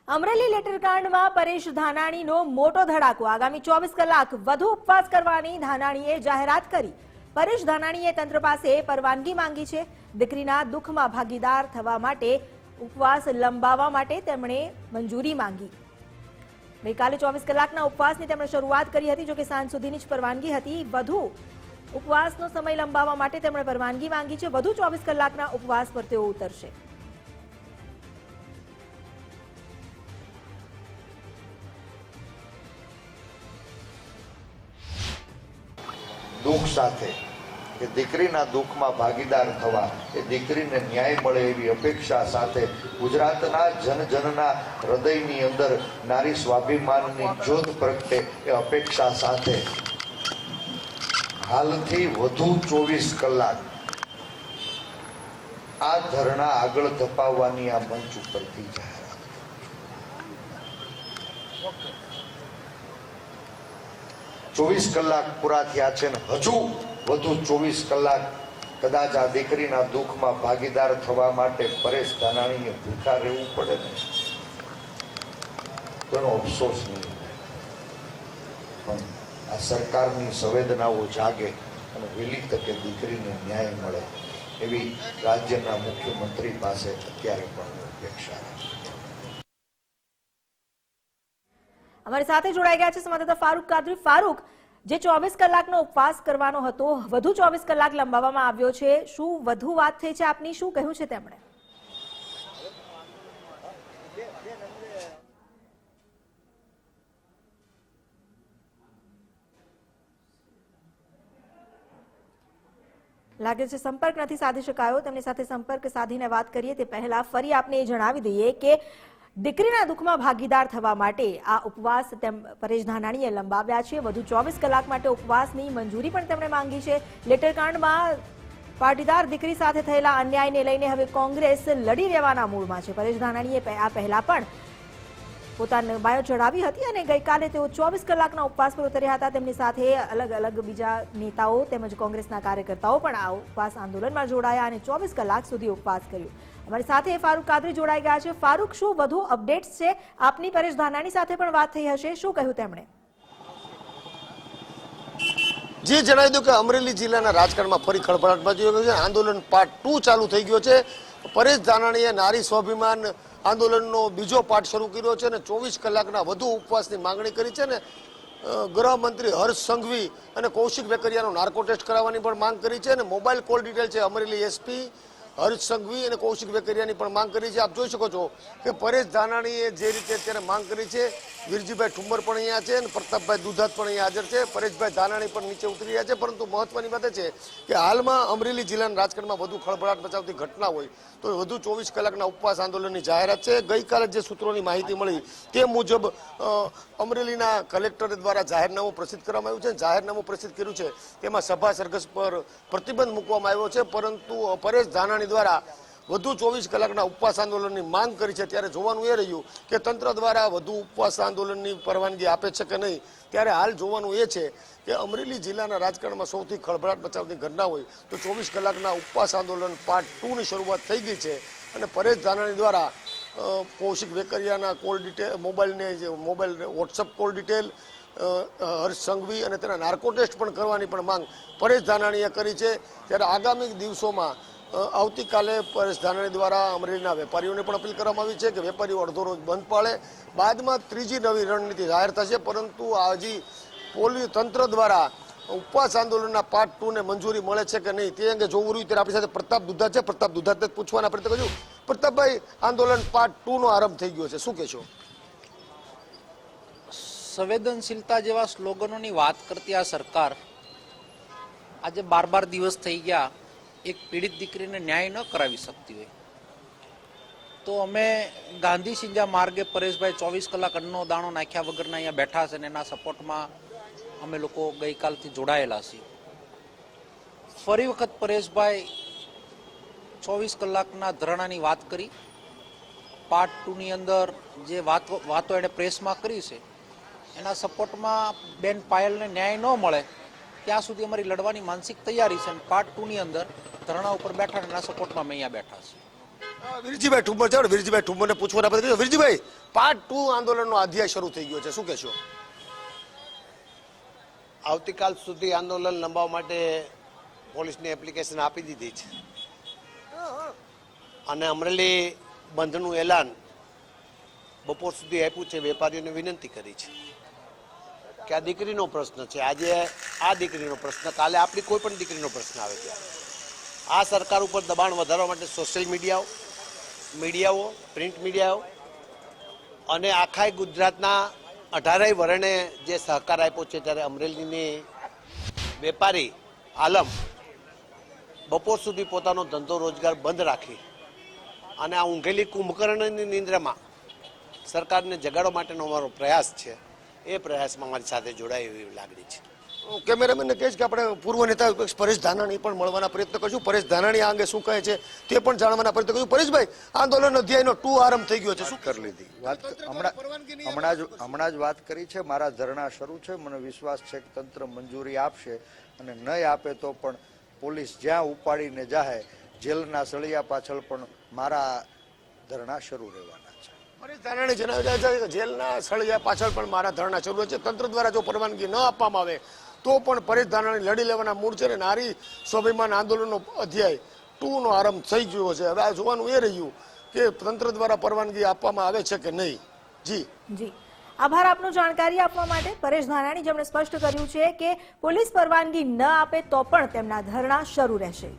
અમરેલી લેટરકાંડમાં પરેશ ધાનાણીનો મોટો ધડાકો। આગામી 24 કલાક વધુ ઉપવાસ કરવાની ધાનાણીએ જાહેરાત કરી। પરેશ ધાનાણીએ તંત્ર પાસે પરવાનગી માંગી છે। દીકરીના દુઃખમાં ભાગીદાર થવા માટે ઉપવાસ લંબાવવા માટે તેમણે મંજૂરી માંગી। ગઈકાલે 24 કલાકના ઉપવાસની તેમણે શરૂઆત કરી હતી, જો કે સાંજ સુધીની જ પરવાનગી હતી। વધુ ઉપવાસનો સમય લંબાવવા માટે તેમણે પરવાનગી માંગી છે। વધુ 24 કલાકના ઉપવાસ પર તેઓ ઉતરશે। दुख साथे के दीकरीना दुखमां भागीदार थवा ए दीकरीने न्याय मळे एवी अपेक्षा साथे गुजरातना जनजनना हृदयनी अंदर नारी स्वाभिमाननी ज्योत प्रगटे ए अपेक्षा साथे हालथी वधु 24 कलाक आ धरना आगळ धपाववानी आ मंच उपरथी जाहेरात। 24 कलाक पूरा थया छे ने हजू વધુ 24 કલાક કદાચ આ દીકરીના દુઃખમાં ભાગીદાર થવા માટે પરેશ ધાનાણીએ ભૂખા રહેવું પડે ને તેનો અફસોસ નહીં, પણ આ સરકારની સંવેદનાઓ જાગે અને વહેલી તકે દીકરીને ન્યાય મળે એવી રાજ્યના મુખ્યમંત્રી પાસે અત્યારે પણ અપેક્ષા છે। અમારી સાથે જોડાઈ ગયા છે સંવાદદાતા ફારૂક કાદરી। ફારૂક, જે 24 કલાકનો ઉપવાસ કરવાનો હતો, વધુ 24 કલાક લંબાવવામાં આવ્યો છે। શું વધુ વાત થઈ છે આપની? શું કહ્યું છે તેમણે? લાગે છે સંપર્ક નથી સાધી શકાયો। તેમની સાથે સંપર્ક સાધીને વાત કરીએ તે પહેલા ફરી આપને એ જણાવી દઈએ કે દીકરીના દુઃખમાં ભાગીદાર થવા માટે આ ઉપવાસ પરેશ ધાનાણીએ લંબાવ્યા છે। વધુ 24 કલાક માટે ઉપવાસની મંજૂરી પણ તેમણે માંગી છે। લેટરકાંડમાં પાટીદાર દીકરી સાથે થયેલા અન્યાયને લઈને હવે કોંગ્રેસ લડી રહેવાના મૂડમાં છે। પરેશ ધાનાણીએ આ પહેલા પણ પોતાની બાયો ચડાવી હતી અને ગઈકાલે તેઓ 24 કલાકના ઉપવાસ પર ઉતર્યા હતા। તેમની સાથે અલગ અલગ બીજા નેતાઓ તેમજ કોંગ્રેસના કાર્યકર્તાઓ પણ આ ઉપવાસ આંદોલનમાં જોડાયા અને 24 કલાક સુધી ઉપવાસ કર્યો। અમારી સાથે ફારૂક કાદરી જોડાઈ ગયા છે। ફારૂક, શું વધુ અપડેટ્સ છે આપની? પરેશ ધાનાણી સાથે પણ વાત થઈ હશે, શું કહ્યું તેમણે? જે જણાવી દઉં કે અમરેલી જિલ્લાના રાજકારણમાં ફરી ખળભળાટ મચી ગયો છે। આંદોલન પાર્ટ 2 ચાલુ થઈ ગયો છે। પરેશ ધાનાણીએ નારી સ્વાભિમાન આંદોલનનો બીજો પાર્ટ શરૂ કર્યો છે અને 24 કલાકના વધુ ઉપવાસની માંગણી કરી છે ને ગૃહમંત્રી હર્ષ સંઘવી અને કૌશિક વેકરિયાનો નાર્કો ટેસ્ટ કરાવવાની પણ માંગ કરી છે અને મોબાઈલ કોલ ડિટેલ છે અમરેલી એસપી હર્ષ સંઘવી અને કૌશિક વેકરિયાની પણ માંગ કરી છે। આપ જોઈ શકો છો કે પરેશ ધાનાણીએ જે રીતે અત્યારે માંગ કરી છે, વીરજીભાઈ ઠુમ્મર પણ અહીંયા છે અને પ્રતાપભાઈ દુધાત પણ અહીંયા હાજર છે। પરેશભાઈ ધાનાણી પણ નીચે ઉતરી રહ્યા છે, પરંતુ મહત્વની વાત એ છે કે હાલમાં અમરેલી જિલ્લાના રાજકારણમાં વધુ ખળભળાટ મચાવતી ઘટના હોય તો વધુ 24 કલાકના ઉપવાસ આંદોલનની જાહેરાત છે। ગઈકાલે જે સૂત્રોની માહિતી મળી તે મુજબ અમરેલીના કલેક્ટર દ્વારા જાહેરનામું પ્રસિદ્ધ કરવામાં આવ્યું છે। જાહેરનામું પ્રસિદ્ધ કર્યું છે તેમાં સભા સરઘસ પર પ્રતિબંધ મૂકવામાં આવ્યો છે, પરંતુ પરેશ ધાનાણી દ્વારા વધુ 24 કલાકના ઉપવાસ આંદોલનની માંગ કરી છે। ત્યારે જોવાનું એ રહ્યું કે તંત્ર દ્વારા વધુ ઉપવાસ આંદોલનની પરવાનગી આપે છે કે નહીં। ત્યારે હાલ જોવાનું એ છે કે અમરેલી જિલ્લાના રાજકારણમાં સૌથી ખળભળાટ મચાવતી ઘટના હોય તો 24 કલાકના ઉપવાસ આંદોલન પાર્ટ 2 ની શરૂઆત થઈ ગઈ છે અને પરેશ ધાનાણી દ્વારા કૌશિક વેકરિયાના call detail, mobile WhatsApp call detail, Harsh Sanghavi અને તેના નાર્કો ટેસ્ટ પણ કરવાની પણ માંગ પરેશ ધાનાણીએ કરી છે। ત્યારે આગામી દિવસોમાં આવતીકાલે પરેશ ધાનાણી દ્વારા અમરેલીના વેપારીઓને પણ અપીલ કરવામાં આવી છે કે વેપારીઓ અડધો રોજ બંધ પાળે, બાદમાં ત્રીજી નવી રણનીતિ જાહેર થશે। પરંતુ હજી પોલીસ તંત્ર દ્વારા ઉપવાસ આંદોલનના પાર્ટ 2 ને મંજૂરી મળે છે કે નહીં તે અંગે જોવું રહ્યું। ત્યારે આપણી સાથે પ્રતાપ દુધાત છે, પ્રતાપ દુધાતને પૂછવાના પ્રયત્ન કર્યું। પ્રતાપભાઈ, આંદોલન પાર્ટ 2 નો આરંભ થઈ ગયો છે, શું કહેશો? સંવેદનશીલતા જેવા સ્લોગનોની વાત કરતી આ સરકાર આજે 12 દિવસ થઈ ગયા એક પીડિત દીકરીને ન્યાય ન કરાવી શકતી હોય તો અમે ગાંધી સિંજા માર્ગે પરેશભાઈ 24 કલાક અન્નનો દાણો નાખ્યા વગરના અહીંયા બેઠા છે અને એના સપોર્ટમાં અમે લોકો ગઈકાલથી જોડાયેલા છીએ। ફરી વખત પરેશભાઈ 24 કલાકના ધરણાની વાત કરી। પાર્ટ 2 ની અંદર જે વાતો એણે પ્રેસમાં કરી છે એના સપોર્ટમાં બેન પાયલને ન્યાય ન મળે ત્યાં સુધી અમારી લડવાની માનસિક તૈયારી છે। પાર્ટ 2 ની અંદર ધરણા ઉપર બેઠા એના સપોર્ટમાં અમે અહીંયા બેઠા છીએ। વીરજીભાઈ ઠુમ્મર છે, વીરજીભાઈ ઠુમ્મરને પૂછવાના બદલે વીરજીભાઈ પાર્ટ 2 આંદોલનનો અધ્યાય શરૂ થઈ ગયો છે, શું કહેશો? આવતીકાલ સુધી આંદોલન લંબાવવા માટે પોલીસને એપ્લિકેશન આપી દીધી છે અને અમરેલી બંધનું એલાન બપોર સુધી આપ્યું છે. વેપારીઓને વિનંતી કરી છે કે આ દીકરીનો પ્રશ્ન છે, આજે આ દીકરીનો પ્રશ્ન, કાલે આપણી કોઈ પણ દીકરીનો પ્રશ્ન આવે ત્યારે આ સરકાર ઉપર દબાણ વધારવા માટે સોશિયલ મીડિયાઓ, પ્રિન્ટ મીડિયાઓ અને આખા ગુજરાતના 18 વર્ણે જે સહકાર આપ્યો છે, ત્યારે અમરેલીની વેપારી આલમ બપોર સુધી પોતાનો ધંધો રોજગાર બંધ રાખી અને આ ઊંઘેલી કુંભકર્ણની નિંદ્રામાં સરકારને જગાડવા માટેનો અમારો પ્રયાસ છે. એ પ્રયાસમાં અમારી સાથે જોડાય એવી લાગણી છે. કેમેરામેનને કહીશ કે આપણે પૂર્વ નેતા વિપક્ષ પરેશ ધાનાણી પણ મળવાના પ્રયત્ન કરશું. પરેશ ધાનાણી આ અંગે શું કહે છે તે પણ જાણવાના પ્રયત્ન કરશું. પરેશભાઈ, આંદોલન અધ્યાયનો 2 આરંભ થઈ ગયો છે, શું કરી લીધી વાત હમણાં જ વાત કરી છે. મારા ધરણા શરૂ છે. મને વિશ્વાસ છે કે તંત્ર મંજૂરી આપશે અને નહીં આપે તો પણ પોલીસ જ્યાં ઉપાડીને જાહે જેલના સળિયા પાછળ પણ મારા ધરણા શરૂ રહેવાના છે. પરેશ ધાનાણી જણાવી રહ્યા છે કે જેલના સળિયા પાછળ પણ મારા ધરણા શરૂ છે. તંત્ર દ્વારા જો પરવાનગી ન આપવામાં આવે તો પણ પરેશ ધાનાણી લડી લેવાના મૂળ છે. નારી સ્વાભિમાન આંદોલનનો અધ્યાય 2 નો આરંભ થઈ ગયો છે. હવે આ જોવાનું એ રહ્યું કે તંત્ર દ્વારા પરવાનગી આપવામાં આવે છે કે નહીં. જી આભાર આપનો જાણકારી આપવા માટે. પરેશ ધાનાણી જેમણે સ્પષ્ટ કર્યું છે કે પોલીસ પરવાનગી ન આપે તો પણ તેમના ધરણા શરૂ રહેશે.